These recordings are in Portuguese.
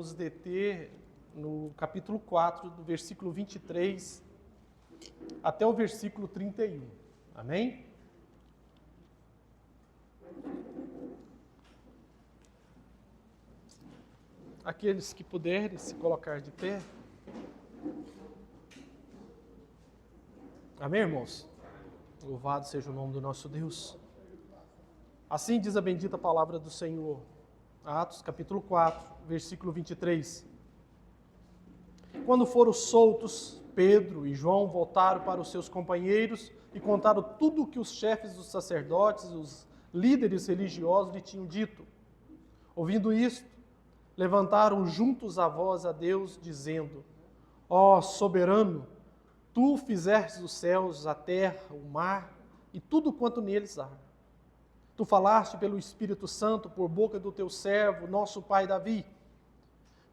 nos deter no capítulo 4, do versículo 23 até o versículo 31. Amém? Aqueles que puderem se colocar de pé. Amém, irmãos? Louvado seja o nome do nosso Deus. Assim diz a bendita palavra do Senhor. Atos capítulo 4, versículo 23. Quando foram soltos, Pedro e João voltaram para os seus companheiros e contaram tudo o que os chefes dos sacerdotes e os líderes religiosos lhe tinham dito. Ouvindo isto, levantaram juntos a voz a Deus, dizendo: Ó soberano, tu fizestes os céus, a terra, o mar e tudo quanto neles há. Tu falaste pelo Espírito Santo por boca do teu servo, nosso pai Davi.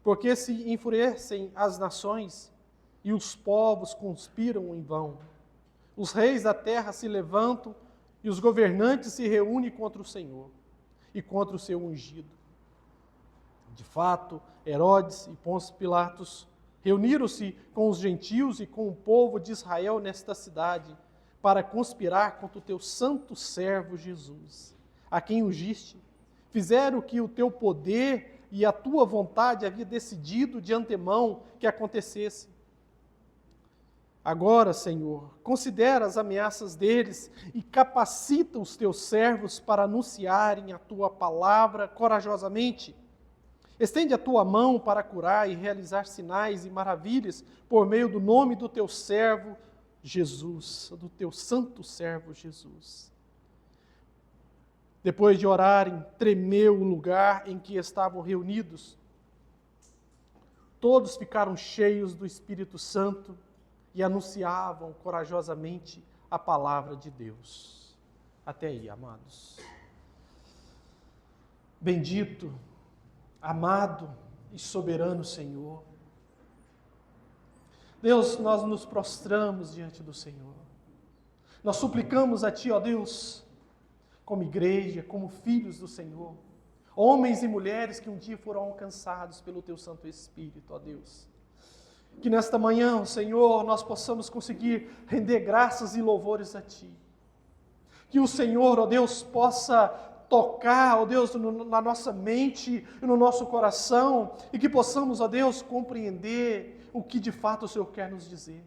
Porque se enfurecem as nações e os povos conspiram em vão. Os reis da terra se levantam e os governantes se reúnem contra o Senhor e contra o seu ungido. De fato, Herodes e Pôncio Pilatos reuniram-se com os gentios e com o povo de Israel nesta cidade para conspirar contra o teu santo servo Jesus, a quem ungiste. Fizeram o que o teu poder e a tua vontade havia decidido de antemão que acontecesse. Agora, Senhor, considera as ameaças deles e capacita os teus servos para anunciarem a tua palavra corajosamente. Estende a tua mão para curar e realizar sinais e maravilhas por meio do nome do teu servo Jesus, do teu santo servo Jesus. Depois de orarem, tremeu o lugar em que estavam reunidos. Todos ficaram cheios do Espírito Santo e anunciavam corajosamente a palavra de Deus. Até aí, amados. Bendito, amado e soberano Senhor. Deus, nós nos prostramos diante do Senhor. Nós suplicamos a Ti, ó Deus, como igreja, como filhos do Senhor, homens e mulheres que um dia foram alcançados pelo Teu Santo Espírito, ó Deus. Que nesta manhã, Senhor, nós possamos conseguir render graças e louvores a Ti. Que o Senhor, ó Deus, possa tocar, ó Deus, na nossa mente e no nosso coração, e que possamos, ó Deus, compreender o que de fato o Senhor quer nos dizer.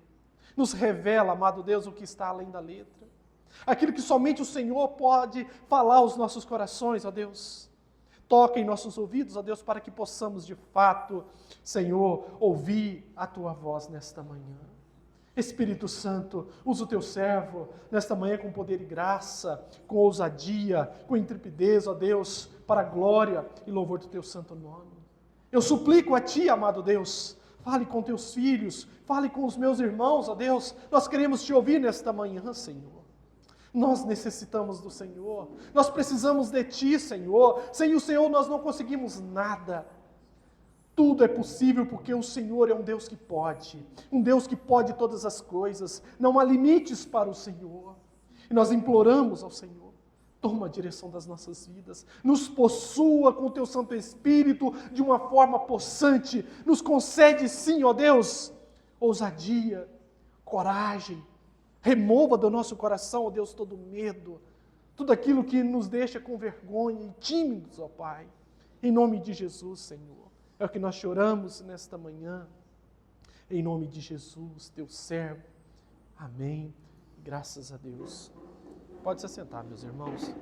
Nos revela, amado Deus, o que está além da letra. Aquilo que somente o Senhor pode falar aos nossos corações, ó Deus. Toca em nossos ouvidos, ó Deus, para que possamos de fato, Senhor, ouvir a Tua voz nesta manhã. Espírito Santo, usa o Teu servo nesta manhã com poder e graça, com ousadia, com intrepidez, ó Deus, para a glória e louvor do Teu santo nome. Eu suplico a Ti, amado Deus, fale com Teus filhos, fale com os meus irmãos, ó Deus, nós queremos Te ouvir nesta manhã, Senhor. Nós necessitamos do Senhor, nós precisamos de Ti, Senhor. Sem o Senhor nós não conseguimos nada. Tudo é possível porque o Senhor é um Deus que pode todas as coisas. Não há limites para o Senhor. E nós imploramos ao Senhor, toma a direção das nossas vidas, nos possua com o Teu Santo Espírito de uma forma possante, nos concede sim, ó Deus, ousadia, coragem, remova do nosso coração, ó Deus, todo medo, tudo aquilo que nos deixa com vergonha e tímidos, ó Pai, em nome de Jesus, Senhor. É o que nós choramos nesta manhã, em nome de Jesus, Teu servo. Amém. Graças a Deus. Pode se assentar, meus irmãos.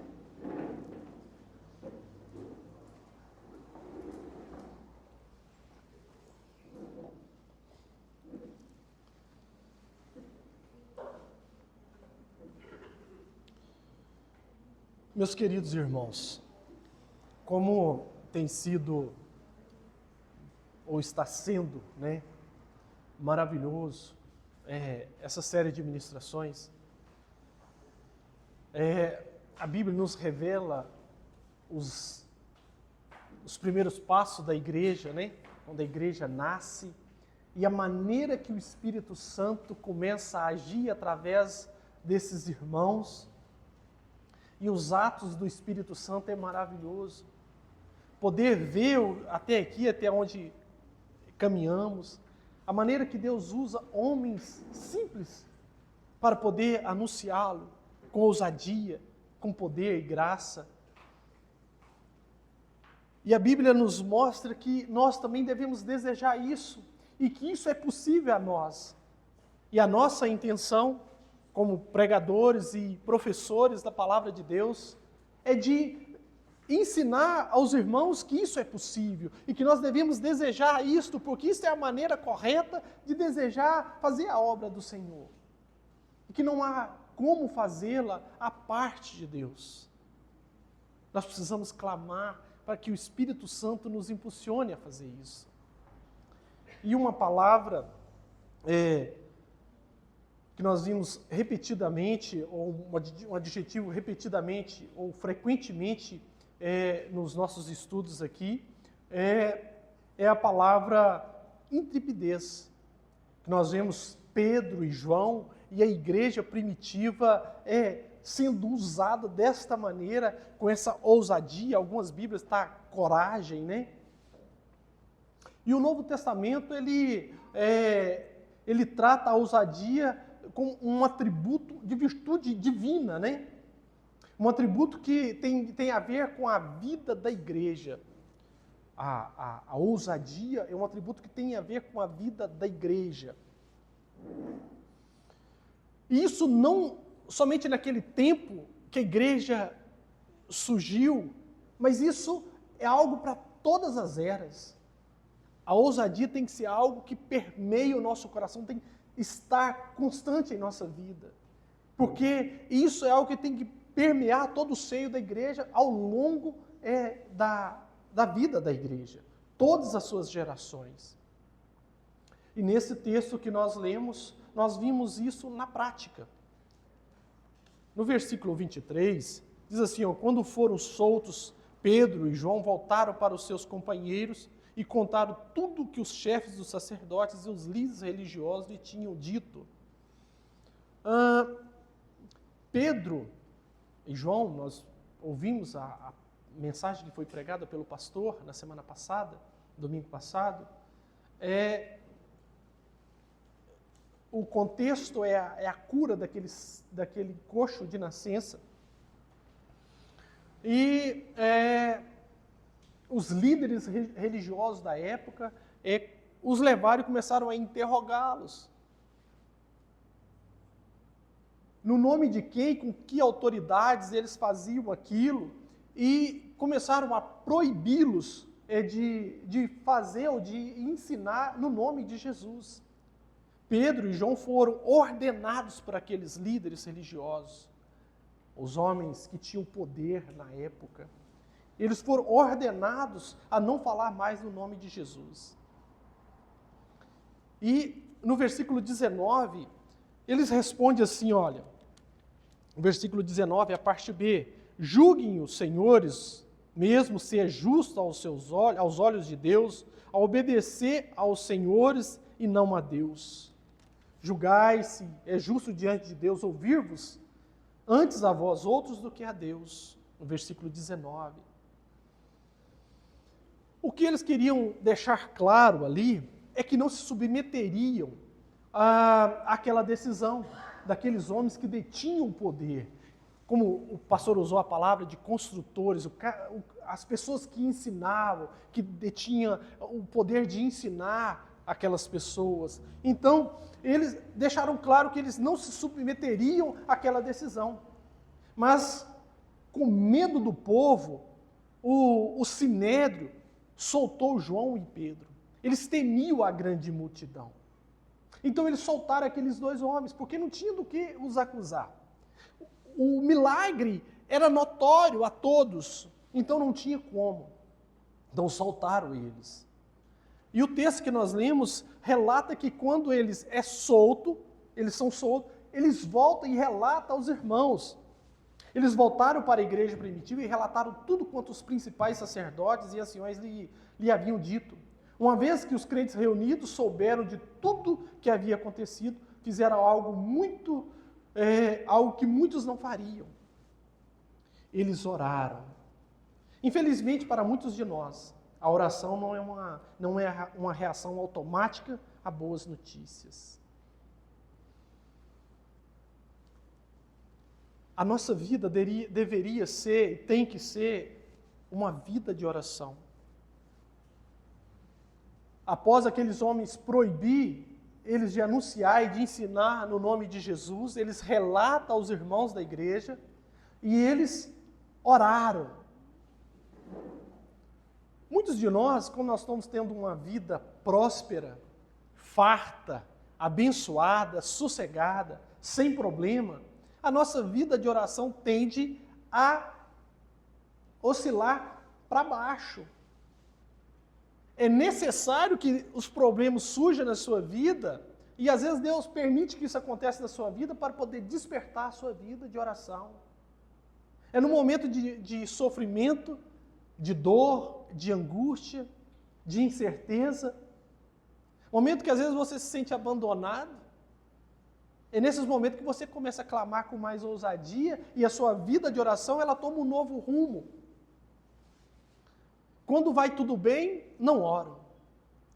Meus queridos irmãos, como tem sido ou está sendo, maravilhoso essa série de ministrações. A Bíblia nos revela os primeiros passos da igreja, quando a igreja nasce, e a maneira que o Espírito Santo começa a agir através desses irmãos. E os atos do Espírito Santo é maravilhoso. Poder ver até aqui, até onde caminhamos, a maneira que Deus usa homens simples para poder anunciá-lo com ousadia, com poder e graça. E a Bíblia nos mostra que nós também devemos desejar isso, e que isso é possível a nós. E a nossa intenção, como pregadores e professores da palavra de Deus, é de ensinar aos irmãos que isso é possível e que nós devemos desejar isto, porque isso é a maneira correta de desejar fazer a obra do Senhor. E que não há como fazê-la à parte de Deus. Nós precisamos clamar para que o Espírito Santo nos impulsione a fazer isso. E uma palavra que nós vimos repetidamente, ou um adjetivo repetidamente ou frequentemente nos nossos estudos aqui, é a palavra intrepidez. Nós vemos Pedro e João e a igreja primitiva sendo usada desta maneira, com essa ousadia. Algumas Bíblias está coragem, né? E o Novo Testamento, ele trata a ousadia como um atributo de virtude divina, né? Um atributo que tem a ver com a vida da igreja. A ousadia é um atributo que tem a ver com a vida da igreja. E isso não somente naquele tempo que a igreja surgiu, mas isso é algo para todas as eras. A ousadia tem que ser algo que permeia o nosso coração, tem que estar constante em nossa vida. Porque isso é algo que tem que permear todo o seio da igreja ao longo da vida da igreja, todas as suas gerações. E nesse texto que nós lemos, nós vimos isso na prática. No versículo 23, diz assim, quando foram soltos, Pedro e João voltaram para os seus companheiros e contaram tudo o que os chefes dos sacerdotes e os líderes religiosos lhe tinham dito. Pedro e João, nós ouvimos a mensagem que foi pregada pelo pastor na semana passada, domingo passado. O contexto é a cura daquele coxo de nascença. E os líderes religiosos da época os levaram e começaram a interrogá-los. No nome de quem, com que autoridades eles faziam aquilo, e começaram a proibi-los de fazer ou de ensinar no nome de Jesus. Pedro e João foram ordenados por aqueles líderes religiosos, os homens que tinham poder na época. Eles foram ordenados a não falar mais no nome de Jesus. E no versículo 19, eles respondem assim, olha, no versículo 19, a parte B, julguem os senhores, mesmo se é justo aos olhos de Deus, a obedecer aos senhores e não a Deus. Julgai se é justo diante de Deus ouvir-vos antes a vós outros do que a Deus. No versículo 19. O que eles queriam deixar claro ali é que não se submeteriam àquela decisão daqueles homens que detinham o poder. Como o pastor usou a palavra de construtores, as pessoas que ensinavam, que detinham o poder de ensinar aquelas pessoas. Então, eles deixaram claro que eles não se submeteriam àquela decisão. Mas, com medo do povo, o sinédrio soltou João e Pedro. Eles temiam a grande multidão. Então, eles soltaram aqueles dois homens, porque não tinha do que os acusar. O milagre era notório a todos, então não tinha como. Então, soltaram eles. E o texto que nós lemos relata que quando eles são soltos, eles voltam e relatam aos irmãos. Eles voltaram para a igreja primitiva e relataram tudo quanto os principais sacerdotes e anciões lhe haviam dito. Uma vez que os crentes reunidos souberam de tudo que havia acontecido, fizeram algo que muitos não fariam. Eles oraram. Infelizmente, para muitos de nós, A oração não é uma reação automática a boas notícias. A nossa vida deveria ser, tem que ser, uma vida de oração. Após aqueles homens proibir eles de anunciar e de ensinar no nome de Jesus, eles relatam aos irmãos da igreja e eles oraram. Muitos de nós, quando nós estamos tendo uma vida próspera, farta, abençoada, sossegada, sem problema, a nossa vida de oração tende a oscilar para baixo. É necessário que os problemas surjam na sua vida, e às vezes Deus permite que isso aconteça na sua vida para poder despertar a sua vida de oração. É no momento de sofrimento, de dor, de angústia, de incerteza, momento que às vezes você se sente abandonado. É nesses momentos que você começa a clamar com mais ousadia e a sua vida de oração ela toma um novo rumo. Quando vai tudo bem, não oro.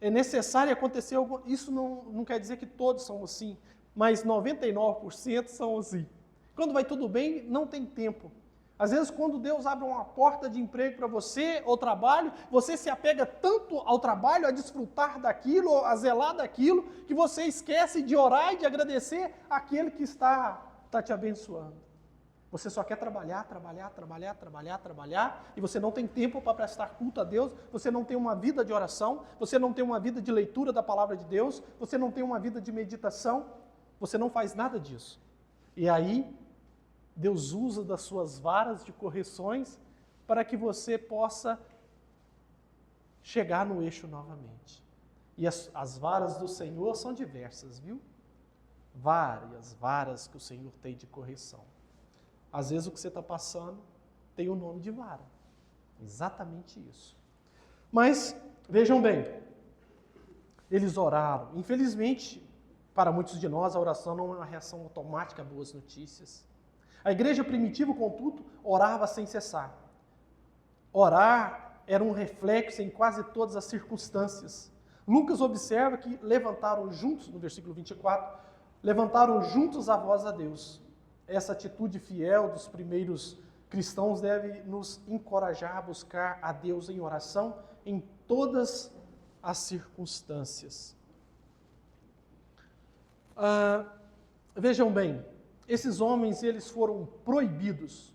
É necessário acontecer algo. Isso não quer dizer que todos são assim, mas 99% são assim. Quando vai tudo bem, não tem tempo. Às vezes, quando Deus abre uma porta de emprego para você, ou trabalho, você se apega tanto ao trabalho, a desfrutar daquilo, a zelar daquilo, que você esquece de orar e de agradecer aquele que está te abençoando. Você só quer trabalhar, e você não tem tempo para prestar culto a Deus, você não tem uma vida de oração, você não tem uma vida de leitura da palavra de Deus, você não tem uma vida de meditação, você não faz nada disso. E aí, Deus usa das suas varas de correções para que você possa chegar no eixo novamente. E as varas do Senhor são diversas, viu? Várias varas que o Senhor tem de correção. Às vezes o que você está passando tem o nome de vara. Exatamente isso. Mas, vejam bem, eles oraram. Infelizmente, para muitos de nós, a oração não é uma reação automática a boas notícias. A igreja primitiva, contudo, orava sem cessar. Orar era um reflexo em quase todas as circunstâncias. Lucas observa que levantaram juntos, no versículo 24, levantaram juntos a voz a Deus. Essa atitude fiel dos primeiros cristãos deve nos encorajar a buscar a Deus em oração em todas as circunstâncias. Vejam bem, esses homens eles foram proibidos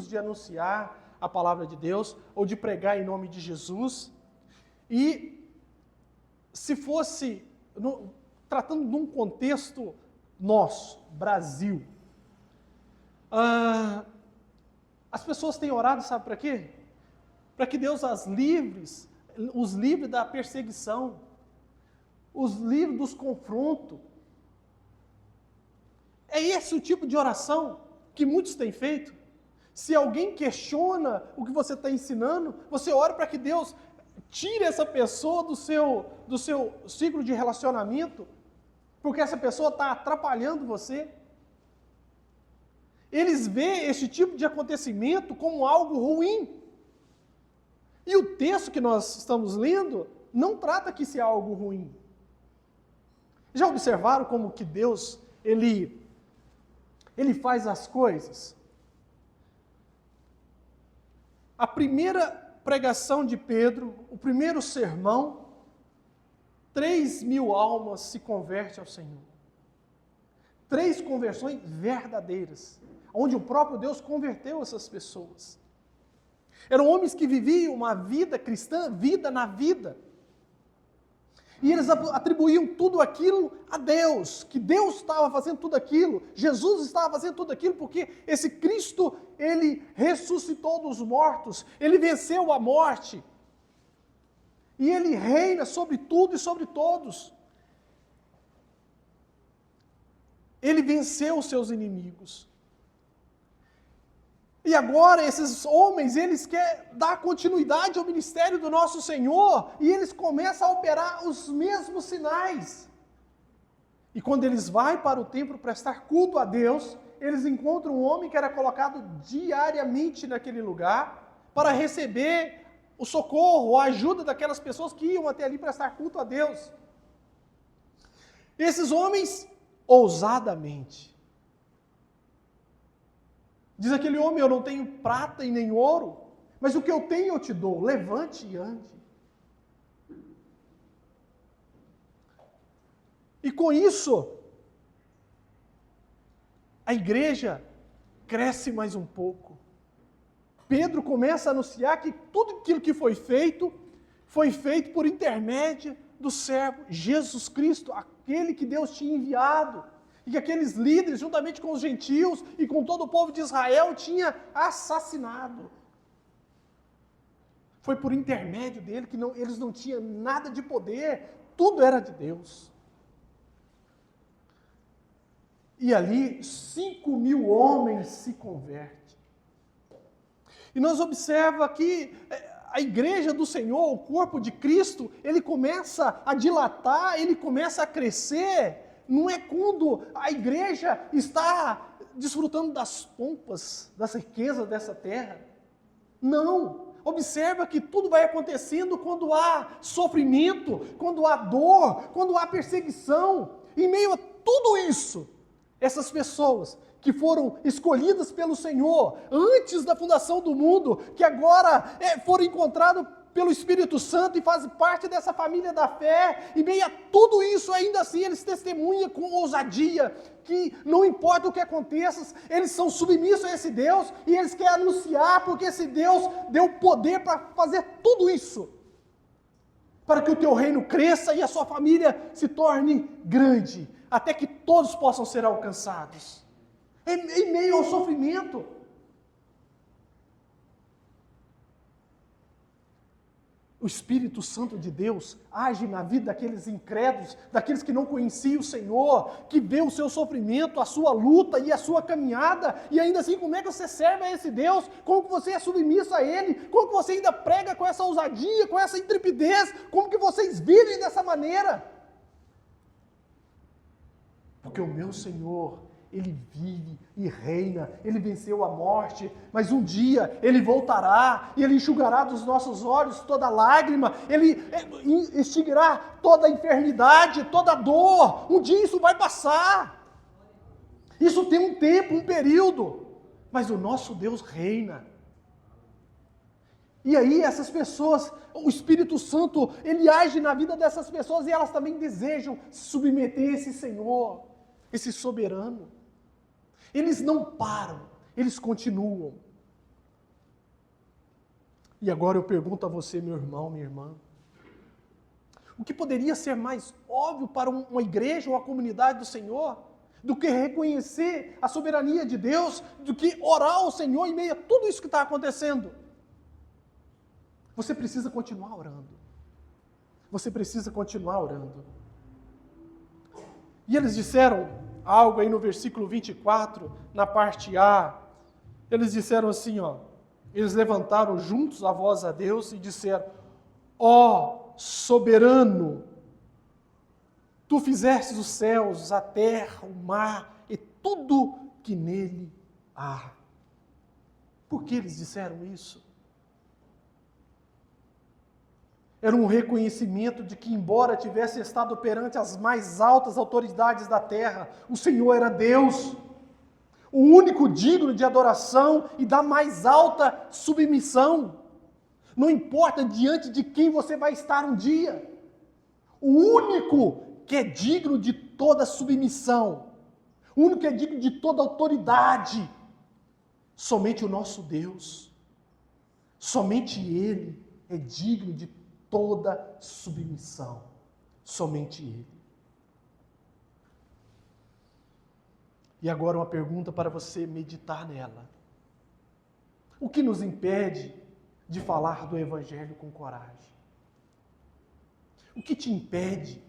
de anunciar a palavra de Deus ou de pregar em nome de Jesus. E se fosse, tratando de um contexto nosso, Brasil, as pessoas têm orado, sabe para quê? Para que Deus os livre da perseguição, os livre dos confrontos. É esse o tipo de oração que muitos têm feito. Se alguém questiona o que você está ensinando, você ora para que Deus tire essa pessoa do seu ciclo de relacionamento, porque essa pessoa está atrapalhando você. Eles veem esse tipo de acontecimento como algo ruim. E o texto que nós estamos lendo não trata que isso é algo ruim. Já observaram como que Deus, Ele faz as coisas? A primeira pregação de Pedro, o primeiro sermão, 3.000 almas se convertem ao Senhor. 3 conversões verdadeiras, onde o próprio Deus converteu essas pessoas. Eram homens que viviam uma vida cristã, vida na vida. E eles atribuíam tudo aquilo a Deus, que Deus estava fazendo tudo aquilo, Jesus estava fazendo tudo aquilo, porque esse Cristo, Ele ressuscitou dos mortos, Ele venceu a morte, e Ele reina sobre tudo e sobre todos. Ele venceu os seus inimigos. E agora esses homens, eles querem dar continuidade ao ministério do nosso Senhor, e eles começam a operar os mesmos sinais. E quando eles vão para o templo prestar culto a Deus, eles encontram um homem que era colocado diariamente naquele lugar, para receber o socorro, a ajuda daquelas pessoas que iam até ali prestar culto a Deus. Esses homens, ousadamente, diz aquele homem: eu não tenho prata e nem ouro, mas o que eu tenho eu te dou, levante e ande. E com isso, a igreja cresce mais um pouco. Pedro começa a anunciar que tudo aquilo que foi feito por intermédio do servo Jesus Cristo, aquele que Deus tinha enviado, e que aqueles líderes, juntamente com os gentios e com todo o povo de Israel, tinha assassinado. Foi por intermédio dele que eles não tinham nada de poder, tudo era de Deus. E ali 5.000 homens se convertem. E nós observamos que a igreja do Senhor, o corpo de Cristo, ele começa a dilatar, ele começa a crescer. Não é quando a igreja está desfrutando das pompas, das riquezas dessa terra. Não. Observa que tudo vai acontecendo quando há sofrimento, quando há dor, quando há perseguição. Em meio a tudo isso, essas pessoas que foram escolhidas pelo Senhor antes da fundação do mundo, que agora foram encontrados pelo Espírito Santo e fazem parte dessa família da fé, em meio a tudo isso, ainda assim, eles testemunham com ousadia, que não importa o que aconteça, eles são submissos a esse Deus, e eles querem anunciar, porque esse Deus deu poder para fazer tudo isso, para que o teu reino cresça e a sua família se torne grande, até que todos possam ser alcançados. Em meio ao sofrimento. O Espírito Santo de Deus age na vida daqueles incrédulos, daqueles que não conheciam o Senhor, que vê o seu sofrimento, a sua luta e a sua caminhada, e ainda assim, como é que você serve a esse Deus? Como que você é submisso a Ele? Como que você ainda prega com essa ousadia, com essa intrepidez? Como que vocês vivem dessa maneira? Porque o meu Senhor, Ele vive e reina, Ele venceu a morte, mas um dia Ele voltará, e Ele enxugará dos nossos olhos toda lágrima, Ele extinguirá toda a enfermidade, toda a dor, um dia isso vai passar. Isso tem um tempo, um período, mas o nosso Deus reina. E aí essas pessoas, o Espírito Santo, Ele age na vida dessas pessoas e elas também desejam se submeter a esse Senhor, esse soberano. Eles não param, eles continuam. E agora eu pergunto a você, meu irmão, minha irmã, o que poderia ser mais óbvio para uma igreja ou uma comunidade do Senhor, do que reconhecer a soberania de Deus, do que orar ao Senhor em meio a tudo isso que está acontecendo? Você precisa continuar orando. Você precisa continuar orando. E eles disseram algo aí no versículo 24, na parte A. Eles disseram assim, eles levantaram juntos a voz a Deus e disseram: ó soberano, tu fizestes os céus, a terra, o mar e tudo que nele há. Por que eles disseram isso? Era um reconhecimento de que, embora tivesse estado perante as mais altas autoridades da terra, o Senhor era Deus, o único digno de adoração e da mais alta submissão. Não importa diante de quem você vai estar um dia, o único que é digno de toda submissão, o único que é digno de toda autoridade, somente o nosso Deus, somente Ele é digno de toda submissão, somente Ele. E agora uma pergunta para você meditar nela. O que nos impede de falar do Evangelho com coragem? O que te impede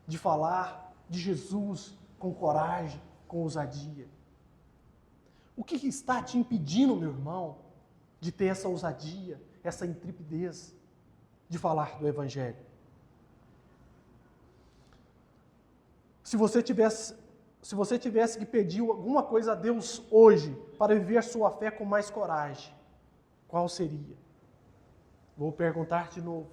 de falar de Jesus com coragem, com ousadia? O que está te impedindo, meu irmão, de ter essa ousadia, essa intrepidez de falar do Evangelho? Se você tivesse que pedir alguma coisa a Deus hoje para viver sua fé com mais coragem, qual seria? Vou perguntar de novo.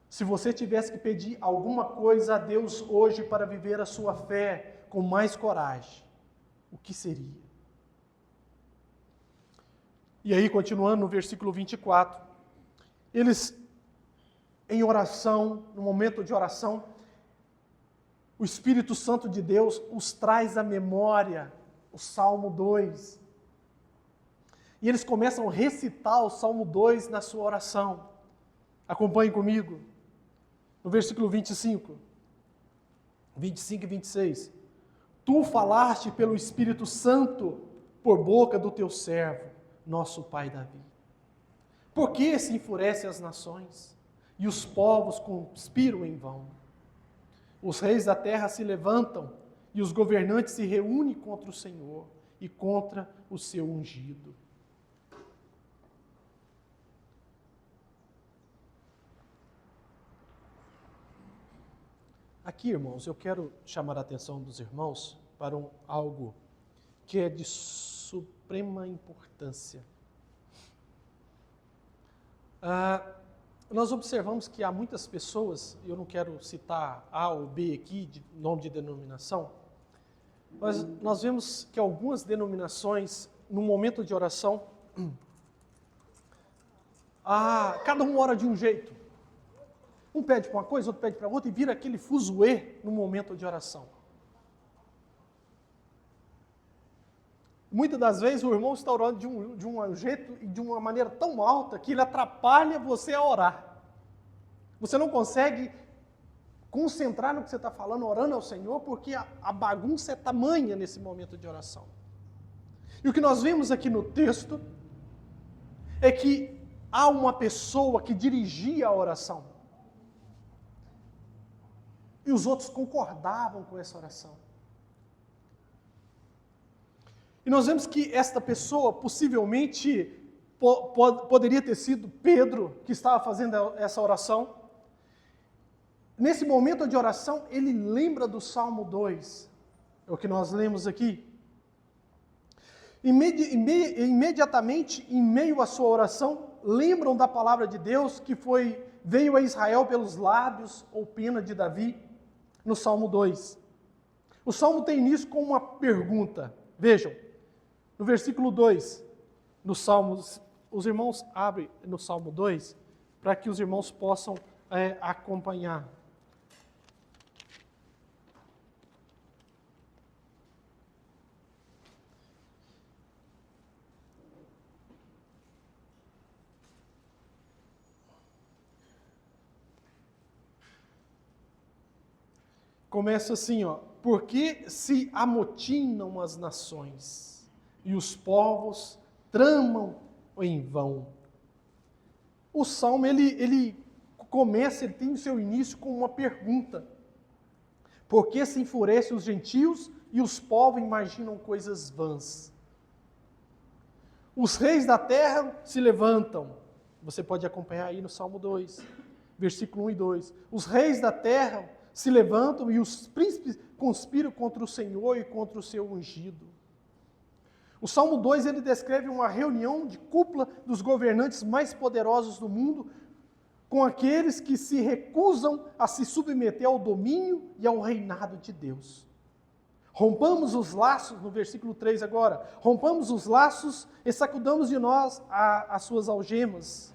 Se você tivesse que pedir alguma coisa a Deus hoje para viver a sua fé com mais coragem, o que seria? E aí, continuando no versículo 24, eles, em oração, no momento de oração, o Espírito Santo de Deus os traz à memória o Salmo 2. E eles começam a recitar o Salmo 2 na sua oração. Acompanhe comigo. No versículo 25 e 26. Tu falaste pelo Espírito Santo por boca do teu servo, nosso pai Davi. Por que se enfurecem as nações e os povos conspiram em vão? Os reis da terra se levantam e os governantes se reúnem contra o Senhor e contra o seu ungido. Aqui, irmãos, eu quero chamar a atenção dos irmãos para algo que é de suprema importância. Nós observamos que há muitas pessoas, eu não quero citar A ou B aqui, de nome de denominação, mas nós vemos que algumas denominações, no momento de oração, cada um ora de um jeito. Um pede para uma coisa, outro pede para outra, e vira aquele fuzuê no momento de oração. Muitas das vezes o irmão está orando de um jeito e de uma maneira tão alta que ele atrapalha você a orar. Você não consegue concentrar no que você está falando, orando ao Senhor, porque a bagunça é tamanha nesse momento de oração. E o que nós vemos aqui no texto é que há uma pessoa que dirigia a oração. E os outros concordavam com essa oração. E nós vemos que esta pessoa possivelmente poderia ter sido Pedro, que estava fazendo essa oração. Nesse momento de oração, ele lembra do Salmo 2, é o que nós lemos aqui. Imediatamente, em meio à sua oração, lembram da palavra de Deus que veio a Israel pelos lábios ou pena de Davi, no Salmo 2. O Salmo tem início com uma pergunta. Vejam, no versículo 2, no Salmo, os irmãos abrem no Salmo 2, para que os irmãos possam acompanhar. Começa assim, por que se amotinam as nações e os povos tramam em vão? O Salmo, ele tem o seu início com uma pergunta. Por que se enfurecem os gentios e os povos imaginam coisas vãs? Os reis da terra se levantam. Você pode acompanhar aí no Salmo 2, versículo 1 e 2. Os reis da terra se levantam e os príncipes conspiram contra o Senhor e contra o seu ungido. O Salmo 2, ele descreve uma reunião de cúpula dos governantes mais poderosos do mundo com aqueles que se recusam a se submeter ao domínio e ao reinado de Deus. Rompamos os laços, no versículo 3 agora, rompamos os laços e sacudamos de nós as suas algemas.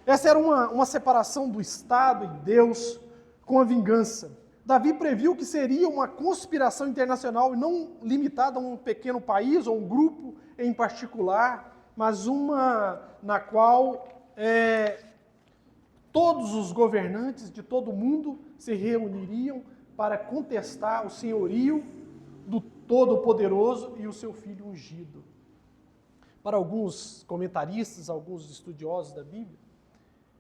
Essa era uma separação do Estado e Deus com a vingança. Davi previu que seria uma conspiração internacional, não limitada a um pequeno país ou um grupo em particular, mas uma na qual todos os governantes de todo o mundo se reuniriam para contestar o senhorio do Todo-Poderoso e o seu Filho ungido. Para alguns comentaristas, alguns estudiosos da Bíblia,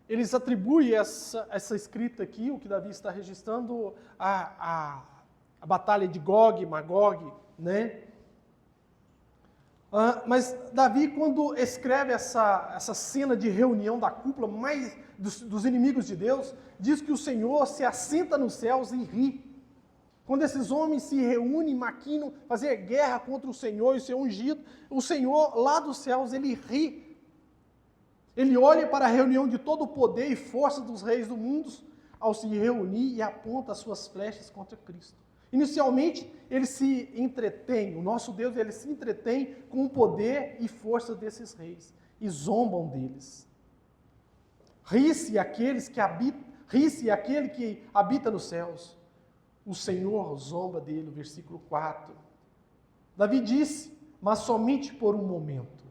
eles atribuem essa escrita aqui, o que Davi está registrando, a batalha de Gog e Magog, né? Mas Davi, quando escreve essa cena de reunião da cúpula mais dos inimigos de Deus, diz que o Senhor se assenta nos céus e ri. Quando esses homens se reúnem, maquinam, fazer guerra contra o Senhor e o seu ungido, o Senhor lá dos céus, ele ri. Ele olha para a reunião de todo o poder e força dos reis do mundo ao se reunir e aponta as suas flechas contra Cristo. Inicialmente, ele se entretém, o nosso Deus, ele se entretém com o poder e força desses reis e zombam deles. Ri-se aquele que habita nos céus. O Senhor zomba dele, versículo 4. Davi disse, mas somente por um momento.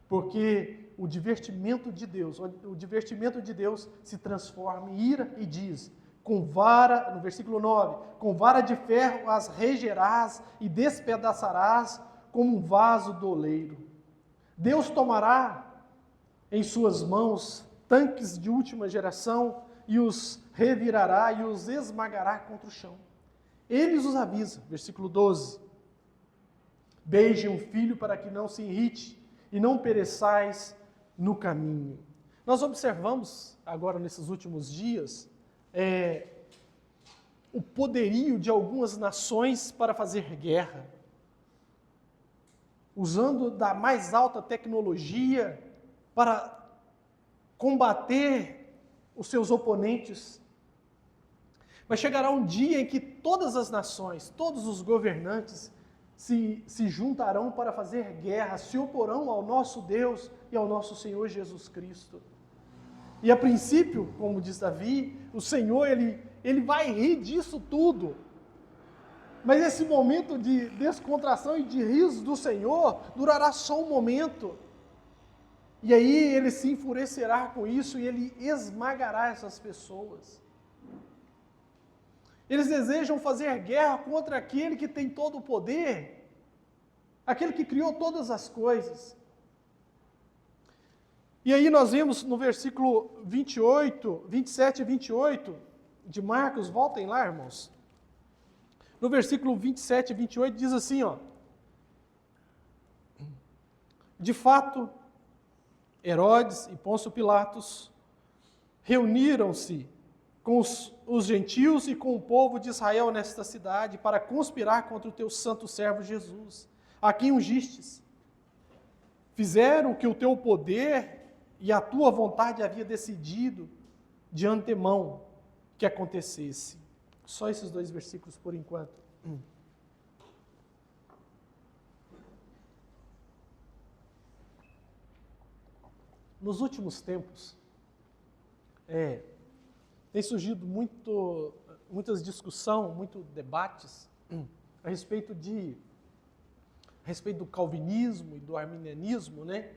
Porque o divertimento de Deus se transforma em ira e diz, com vara, no versículo 9, com vara de ferro as regerás e despedaçarás como um vaso do oleiro. Deus tomará em suas mãos tanques de última geração e os revirará e os esmagará contra o chão. Ele os avisa, versículo 12, beije um filho para que não se irrite e não pereçais no caminho. Nós observamos agora nesses últimos dias o poderio de algumas nações para fazer guerra, usando da mais alta tecnologia para combater os seus oponentes. Mas chegará um dia em que todas as nações, todos os governantes se juntarão para fazer guerra, se oporão ao nosso Deus e ao nosso Senhor Jesus Cristo. E a princípio, como diz Davi, o Senhor, ele vai rir disso tudo. Mas esse momento de descontração e de riso do Senhor durará só um momento. E aí ele se enfurecerá com isso e ele esmagará essas pessoas. Eles desejam fazer guerra contra aquele que tem todo o poder, aquele que criou todas as coisas. E aí nós vemos no versículo 27 e 28 de Marcos, voltem lá, irmãos. No versículo 27 e 28 diz assim, ó, de fato, Herodes e Pôncio Pilatos reuniram-se com os gentios e com o povo de Israel nesta cidade para conspirar contra o teu santo servo Jesus, a quem ungistes. Fizeram o que o teu poder e a tua vontade havia decidido de antemão que acontecesse. Só esses 2 versículos por enquanto. Nos últimos tempos, tem surgido muitas discussões, muitos debates a respeito do calvinismo e do arminianismo, né?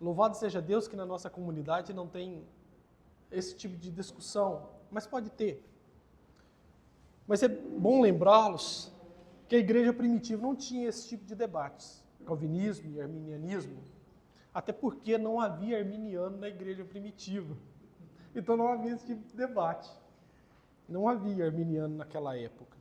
Louvado seja Deus que na nossa comunidade não tem esse tipo de discussão, mas pode ter. Mas é bom lembrá-los que a igreja primitiva não tinha esse tipo de debates, calvinismo e arminianismo, até porque não havia arminiano na igreja primitiva. Então não havia esse tipo de debate. Não havia arminiano naquela época.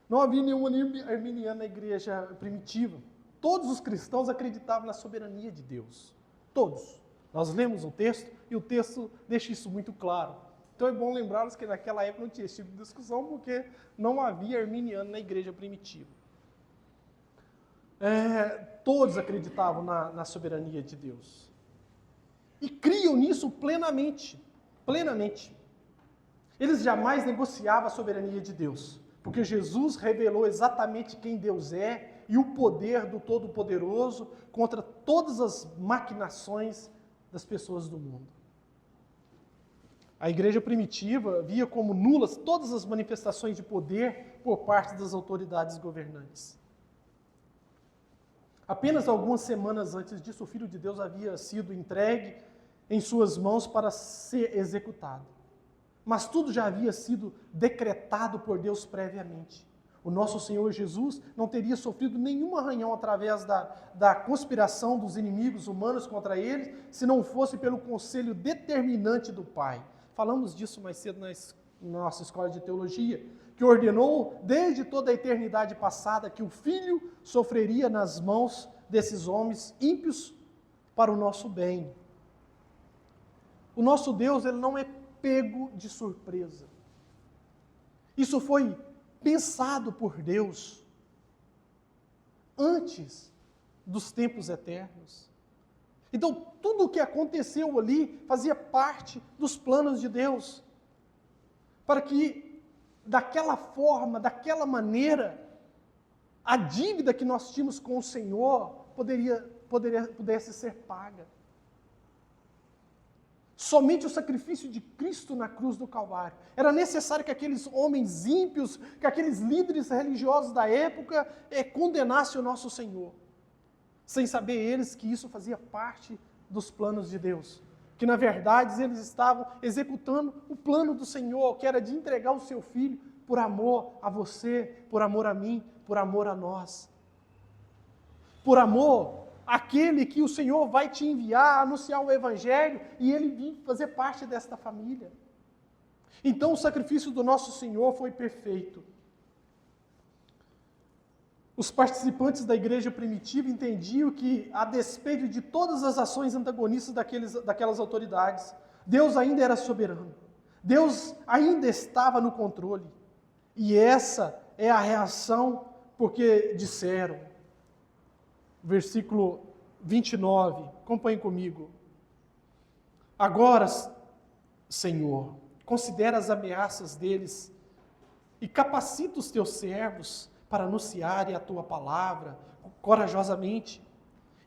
Não havia nenhum arminiano na igreja primitiva. Todos os cristãos acreditavam na soberania de Deus. Todos. Nós lemos o texto e o texto deixa isso muito claro. Então é bom lembrá-los que naquela época não tinha esse tipo de discussão porque não havia arminiano na igreja primitiva. Todos acreditavam na soberania de Deus. E criam nisso plenamente. Plenamente. Eles jamais negociavam a soberania de Deus, porque Jesus revelou exatamente quem Deus é e o poder do Todo-Poderoso contra todas as maquinações das pessoas do mundo. A igreja primitiva via como nulas todas as manifestações de poder por parte das autoridades governantes. Apenas algumas semanas antes disso, o Filho de Deus havia sido entregue em suas mãos para ser executado. Mas tudo já havia sido decretado por Deus previamente. O nosso Senhor Jesus não teria sofrido nenhum arranhão através da conspiração dos inimigos humanos contra ele, se não fosse pelo conselho determinante do Pai. Falamos disso mais cedo na nossa escola de teologia, que ordenou desde toda a eternidade passada que o Filho sofreria nas mãos desses homens ímpios para o nosso bem. O nosso Deus, ele não é pego de surpresa. Isso foi pensado por Deus antes dos tempos eternos. Então, tudo o que aconteceu ali fazia parte dos planos de Deus, para que, daquela forma, daquela maneira, a dívida que nós tínhamos com o Senhor pudesse ser paga. Somente o sacrifício de Cristo na cruz do Calvário. Era necessário que aqueles homens ímpios, que aqueles líderes religiosos da época, condenassem o nosso Senhor, sem saber eles que isso fazia parte dos planos de Deus. Que, na verdade, eles estavam executando o plano do Senhor, que era de entregar o seu Filho por amor a você, por amor a mim, por amor a nós. Por amor àquele que o Senhor vai te enviar a anunciar o Evangelho e ele vir fazer parte desta família. Então o sacrifício do nosso Senhor foi perfeito. Os participantes da igreja primitiva entendiam que, a despeito de todas as ações antagonistas daquelas autoridades, Deus ainda era soberano. Deus ainda estava no controle. E essa é a reação, porque disseram, versículo 29, acompanhe comigo. Agora, Senhor, considera as ameaças deles e capacita os teus servos para anunciarem a tua palavra corajosamente.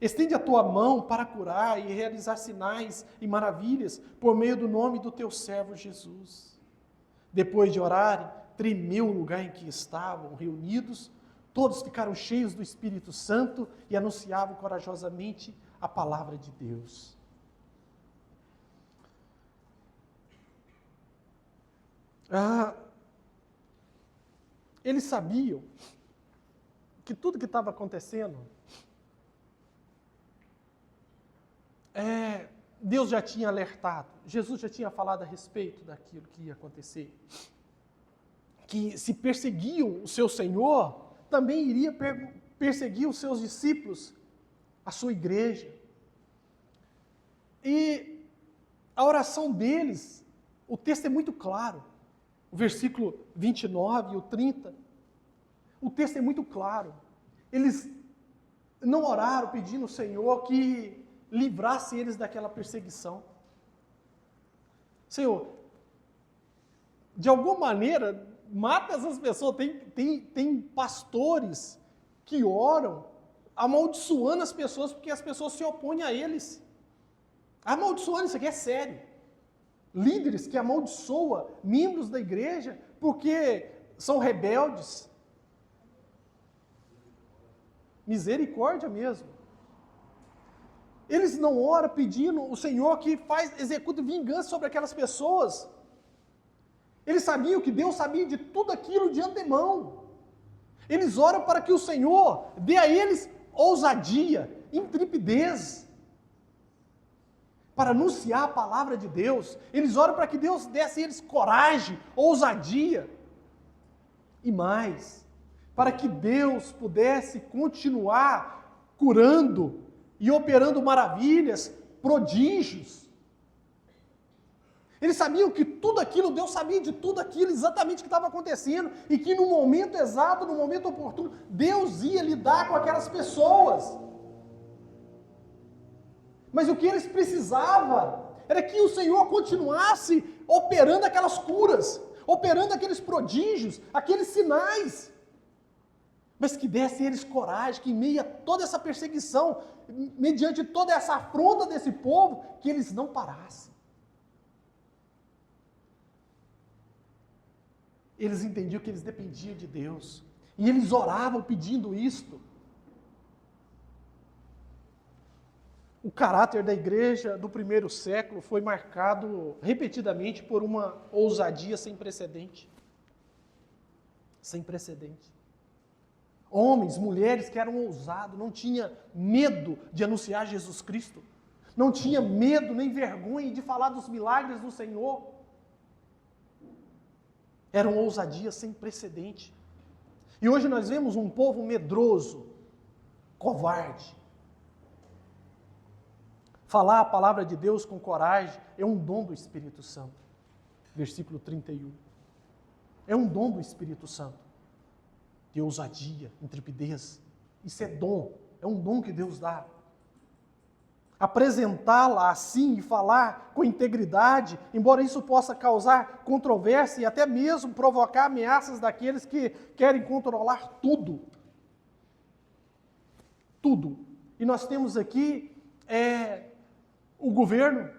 Estende a tua mão para curar e realizar sinais e maravilhas por meio do nome do teu servo Jesus. Depois de orarem, tremeu o lugar em que estavam reunidos, todos ficaram cheios do Espírito Santo e anunciavam corajosamente a palavra de Deus. Eles sabiam que tudo que estava acontecendo, Deus já tinha alertado, Jesus já tinha falado a respeito daquilo que ia acontecer. Que se perseguiam o seu Senhor, também iria perseguir os seus discípulos, a sua igreja. E a oração deles, o texto é muito claro. O versículo 29 e o 30, o texto é muito claro. Eles não oraram pedindo ao Senhor que livrasse eles daquela perseguição. Senhor, de alguma maneira, mata essas pessoas. Tem pastores que oram amaldiçoando as pessoas porque as pessoas se opõem a eles. Amaldiçoando, isso aqui é sério. Líderes que amaldiçoam membros da igreja porque são rebeldes. Misericórdia mesmo. Eles não oram pedindo o Senhor que execute vingança sobre aquelas pessoas. Eles sabiam que Deus sabia de tudo aquilo de antemão. Eles oram para que o Senhor dê a eles ousadia, intrepidez, para anunciar a palavra de Deus. Eles oram para que Deus desse a eles coragem, ousadia. E mais, para que Deus pudesse continuar curando e operando maravilhas, prodígios. Eles sabiam que tudo aquilo, Deus sabia de tudo aquilo, exatamente o que estava acontecendo, e que no momento exato, no momento oportuno, Deus ia lidar com aquelas pessoas. Mas o que eles precisavam era que o Senhor continuasse operando aquelas curas, operando aqueles prodígios, aqueles sinais, mas que desse a eles coragem, que em meio a toda essa perseguição, mediante toda essa afronta desse povo, que eles não parassem. Eles entendiam que eles dependiam de Deus, e eles oravam pedindo isto. O caráter da igreja do primeiro século foi marcado repetidamente por uma ousadia sem precedente. Sem precedente. Homens, mulheres que eram ousados, não tinham medo de anunciar Jesus Cristo, não tinha medo nem vergonha de falar dos milagres do Senhor. Era uma ousadia sem precedente. E hoje nós vemos um povo medroso, covarde. Falar a palavra de Deus com coragem é um dom do Espírito Santo. Versículo 31. É um dom do Espírito Santo. De ousadia, intrepidez. Isso é dom. É um dom que Deus dá. apresentá-la assim e falar com integridade, embora isso possa causar controvérsia e até mesmo provocar ameaças daqueles que querem controlar tudo. Tudo. E nós temos aqui o governo,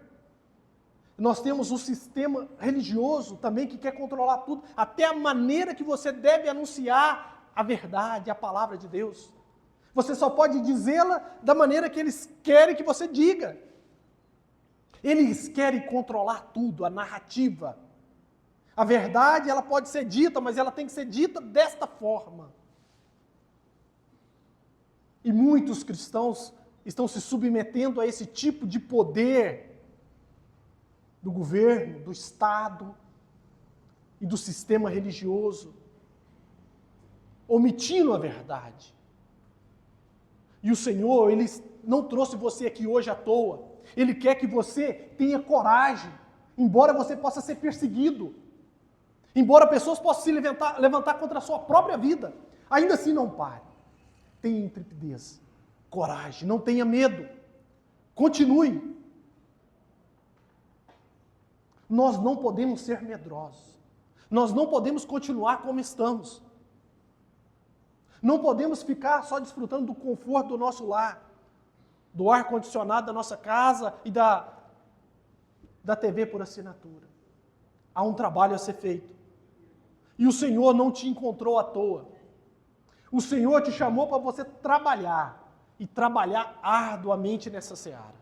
nós temos o sistema religioso também que quer controlar tudo, até a maneira que você deve anunciar a verdade, a palavra de Deus. Você só pode dizê-la da maneira que eles querem que você diga. Eles querem controlar tudo, a narrativa. A verdade, ela pode ser dita, mas ela tem que ser dita desta forma. E muitos cristãos estão se submetendo a esse tipo de poder do governo, do Estado e do sistema religioso, omitindo a verdade. E o Senhor, Ele não trouxe você aqui hoje à toa. Ele quer que você tenha coragem, embora você possa ser perseguido, embora pessoas possam se levantar contra a sua própria vida. Ainda assim, não pare. Tenha intrepidez, coragem, não tenha medo. Continue. Nós não podemos ser medrosos. Nós não podemos continuar como estamos. Não podemos ficar só desfrutando do conforto do nosso lar, do ar-condicionado da nossa casa e da TV por assinatura. Há um trabalho a ser feito. E o Senhor não te encontrou à toa. O Senhor te chamou para você trabalhar, e trabalhar arduamente nessa seara.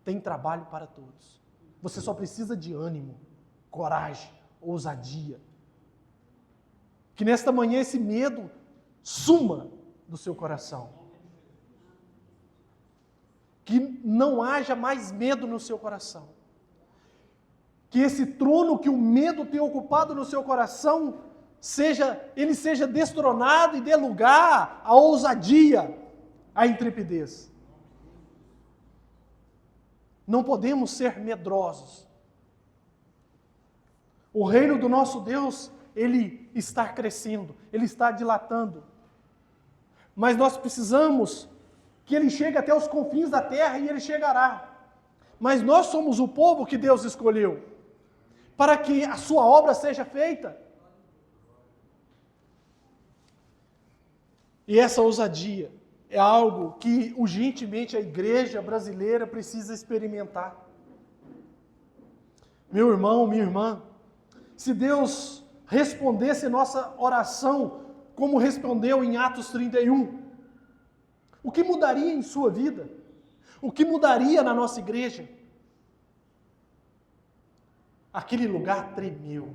Tem trabalho para todos. Você só precisa de ânimo, coragem, ousadia. Que nesta manhã esse medo suma do seu coração. Que não haja mais medo no seu coração. Que esse trono que o medo tem ocupado no seu coração, ele seja destronado e dê lugar à ousadia, à intrepidez. Não podemos ser medrosos. O reino do nosso Deus, ele está crescendo, ele está dilatando. Mas nós precisamos que ele chegue até os confins da terra e ele chegará. Mas nós somos o povo que Deus escolheu para que a sua obra seja feita. E essa ousadia é algo que urgentemente a igreja brasileira precisa experimentar. Meu irmão, minha irmã, se Deus respondesse nossa oração como respondeu em Atos 31, o que mudaria em sua vida? O que mudaria na nossa igreja? Aquele lugar tremeu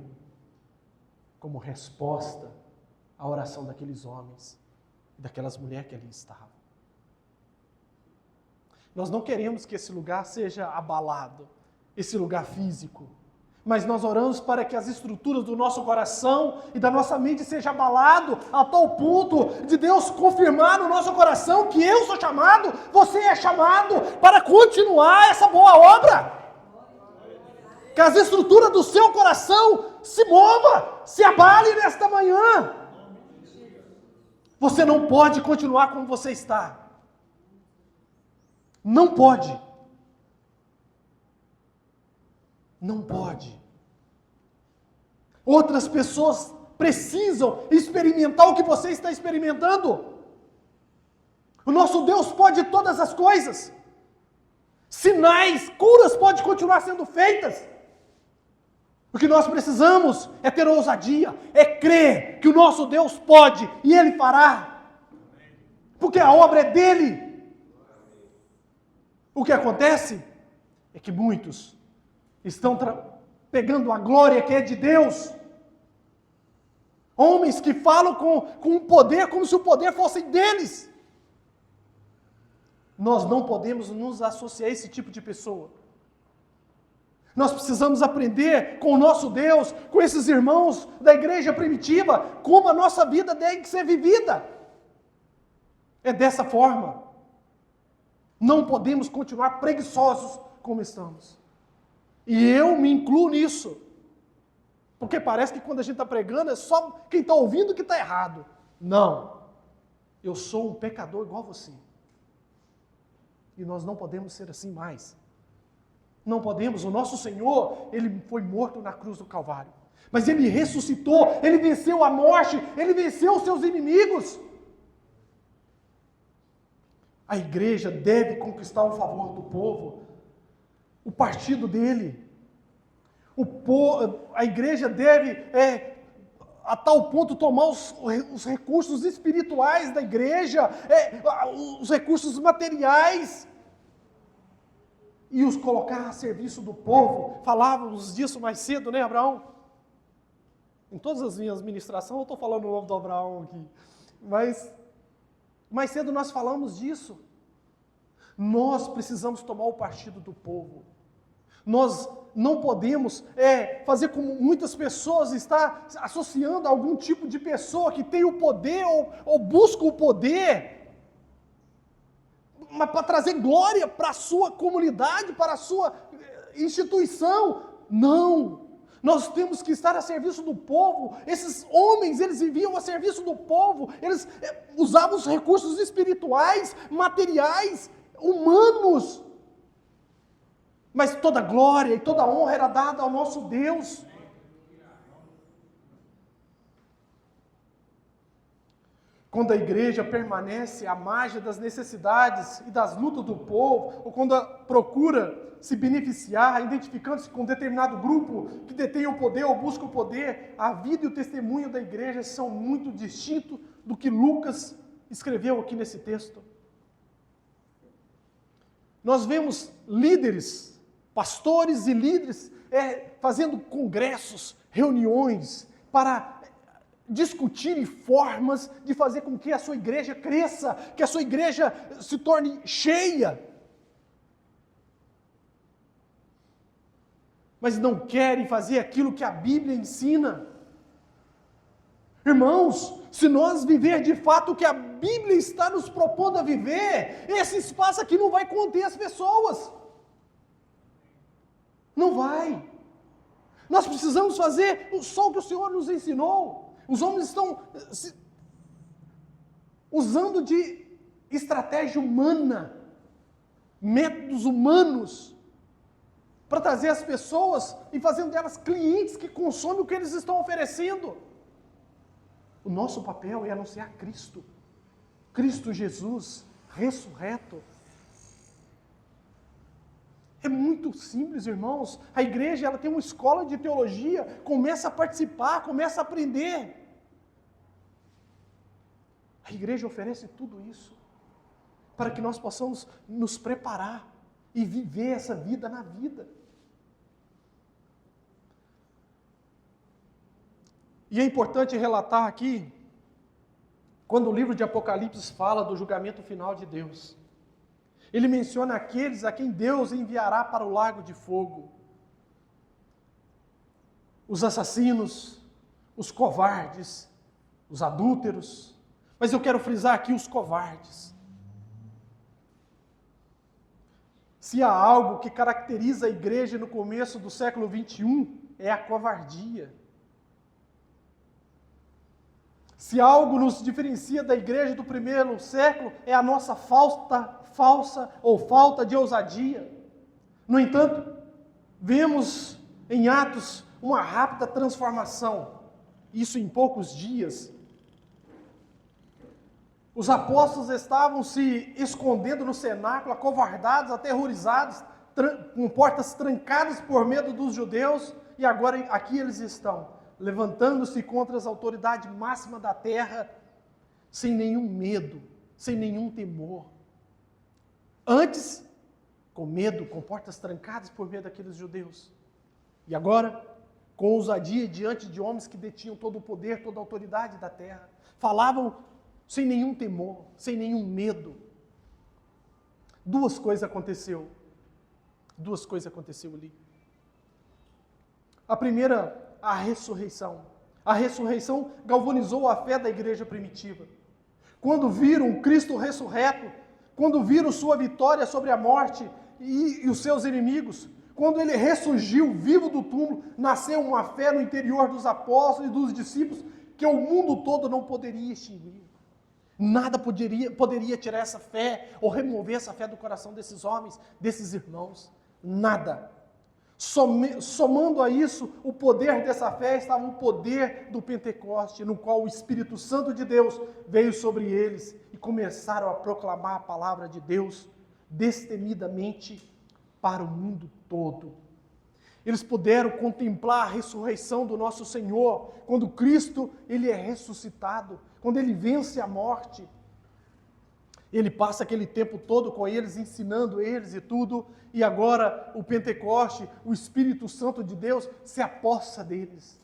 como resposta à oração daqueles homens e daquelas mulheres que ali estavam. Nós não queremos que esse lugar seja abalado, esse lugar físico, mas nós oramos para que as estruturas do nosso coração e da nossa mente sejam abaladas a tal ponto de Deus confirmar no nosso coração que eu sou chamado, você é chamado para continuar essa boa obra. Que as estruturas do seu coração se movam, se abalem nesta manhã. Você não pode continuar como você está. Não pode. Não pode. Outras pessoas precisam experimentar o que você está experimentando. O nosso Deus pode todas as coisas. Sinais, curas podem continuar sendo feitas. O que nós precisamos é ter ousadia, é crer que o nosso Deus pode e Ele fará. Porque a obra é dEle. O que acontece é que muitos estão pegando a glória que é de Deus. Homens que falam com o poder como se o poder fosse deles. Nós não podemos nos associar a esse tipo de pessoa. Nós precisamos aprender com o nosso Deus, com esses irmãos da igreja primitiva, como a nossa vida deve ser vivida. É dessa forma. Não podemos continuar preguiçosos como estamos. E eu me incluo nisso. Porque parece que quando a gente está pregando é só quem está ouvindo que está errado. Não. Eu sou um pecador igual a você. E nós não podemos ser assim mais. Não podemos. O nosso Senhor, Ele foi morto na cruz do Calvário. Mas Ele ressuscitou, Ele venceu a morte, Ele venceu os seus inimigos. A igreja deve conquistar o favor do povo, o partido dele. A igreja deve, a tal ponto, tomar os recursos espirituais da igreja, os recursos materiais, e os colocar a serviço do povo. Falávamos disso mais cedo, né, Abraão? Em todas as minhas ministrações eu estou falando o nome do Abraão aqui, mas mais cedo nós falamos disso. Nós precisamos tomar o partido do povo. Nós não podemos fazer como muitas pessoas estão associando a algum tipo de pessoa que tem o poder ou busca o poder, mas para trazer glória para a sua comunidade, para a sua instituição. Não! Nós temos que estar a serviço do povo. Esses homens, eles viviam a serviço do povo, eles usavam os recursos espirituais, materiais, humanos. Mas toda glória e toda honra era dada ao nosso Deus. Quando a igreja permanece à margem das necessidades e das lutas do povo, ou quando procura se beneficiar, identificando-se com um determinado grupo que detém o poder ou busca o poder, a vida e o testemunho da igreja são muito distintos do que Lucas escreveu aqui nesse texto. Nós vemos líderes, pastores e líderes fazendo congressos, reuniões, para discutirem formas de fazer com que a sua igreja cresça, que a sua igreja se torne cheia. Mas não querem fazer aquilo que a Bíblia ensina. Irmãos, se nós viver de fato o que a Bíblia está nos propondo a viver, esse espaço aqui não vai conter as pessoas. Não vai. Nós precisamos fazer só o que o Senhor nos ensinou. Os homens estão usando de estratégia humana, métodos humanos, para trazer as pessoas e fazendo delas clientes que consomem o que eles estão oferecendo. O nosso papel é anunciar Cristo. Cristo Jesus, ressurreto. É muito simples, irmãos. A igreja, ela tem uma escola de teologia, começa a participar, começa a aprender. A igreja oferece tudo isso para que nós possamos nos preparar e viver essa vida na vida. E é importante relatar aqui, quando o livro de Apocalipse fala do julgamento final de Deus, ele menciona aqueles a quem Deus enviará para o lago de fogo. Os assassinos, os covardes, os adúlteros, mas eu quero frisar aqui os covardes. Se há algo que caracteriza a igreja no começo do século 21, é a covardia. Se algo nos diferencia da igreja do primeiro século, é a nossa falta de ousadia. No entanto, vemos em Atos uma rápida transformação. Isso em poucos dias. Os apóstolos estavam se escondendo no cenáculo, acovardados, aterrorizados, com portas trancadas por medo dos judeus, e agora aqui eles estão, levantando-se contra as autoridades máximas da terra, sem nenhum medo, sem nenhum temor. Antes, com medo, com portas trancadas por medo daqueles judeus. E agora, com ousadia diante de homens que detinham todo o poder, toda a autoridade da terra. Falavam sem nenhum temor, sem nenhum medo. Duas coisas aconteceu ali. A primeira, a ressurreição. A ressurreição galvanizou a fé da igreja primitiva. Quando viram Cristo ressurreto, quando viram sua vitória sobre a morte e os seus inimigos, quando ele ressurgiu vivo do túmulo, nasceu uma fé no interior dos apóstolos e dos discípulos que o mundo todo não poderia extinguir. Nada poderia tirar essa fé ou remover essa fé do coração desses homens, desses irmãos. Nada. Somando a isso, o poder dessa fé estava o poder do Pentecoste, no qual o Espírito Santo de Deus veio sobre eles e começaram a proclamar a palavra de Deus destemidamente para o mundo todo. Eles puderam contemplar a ressurreição do nosso Senhor, quando Cristo ele é ressuscitado, quando ele vence a morte. Ele passa aquele tempo todo com eles, ensinando eles e tudo, e agora o Pentecoste, o Espírito Santo de Deus se apossa deles.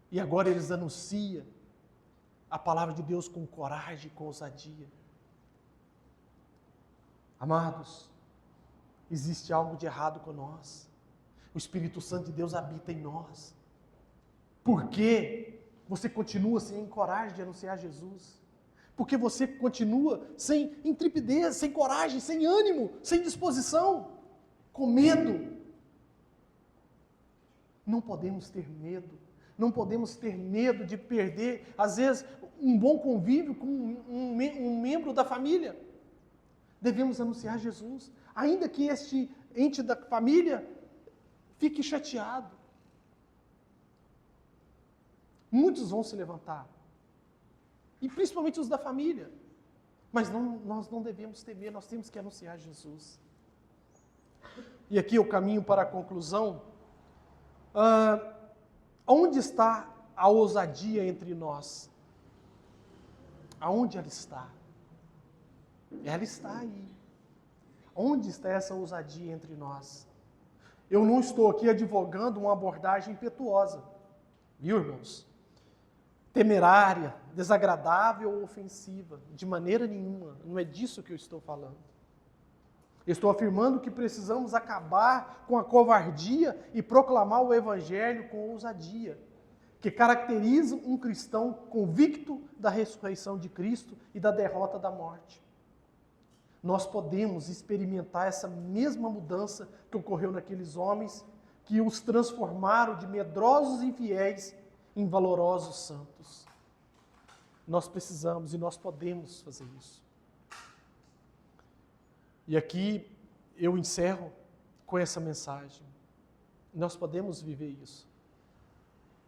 E agora eles anunciam a palavra de Deus com coragem, com ousadia. Amados, existe algo de errado com nós. O Espírito Santo de Deus habita em nós. Por que você continua sem coragem de anunciar Jesus? Porque você continua sem intrepidez, sem coragem, sem ânimo, sem disposição, com medo. Não podemos ter medo. Não podemos ter medo de perder, às vezes, um bom convívio com um membro da família. Devemos anunciar Jesus, ainda que este ente da família fique chateado. Muitos vão se levantar, e principalmente os da família, mas nós não devemos temer, nós temos que anunciar Jesus. E aqui eu caminho para a conclusão. Onde está a ousadia entre nós? Aonde ela está? Ela está aí. Onde está essa ousadia entre nós? Eu não estou aqui advogando uma abordagem impetuosa, viu, irmãos? Temerária, desagradável ou ofensiva, de maneira nenhuma. Não é disso que eu estou falando. Eu estou afirmando que precisamos acabar com a covardia e proclamar o Evangelho com ousadia, que caracteriza um cristão convicto da ressurreição de Cristo e da derrota da morte. Nós podemos experimentar essa mesma mudança que ocorreu naqueles homens que os transformaram de medrosos infiéis em valorosos santos. Nós precisamos e nós podemos fazer isso. E aqui eu encerro com essa mensagem. Nós podemos viver isso.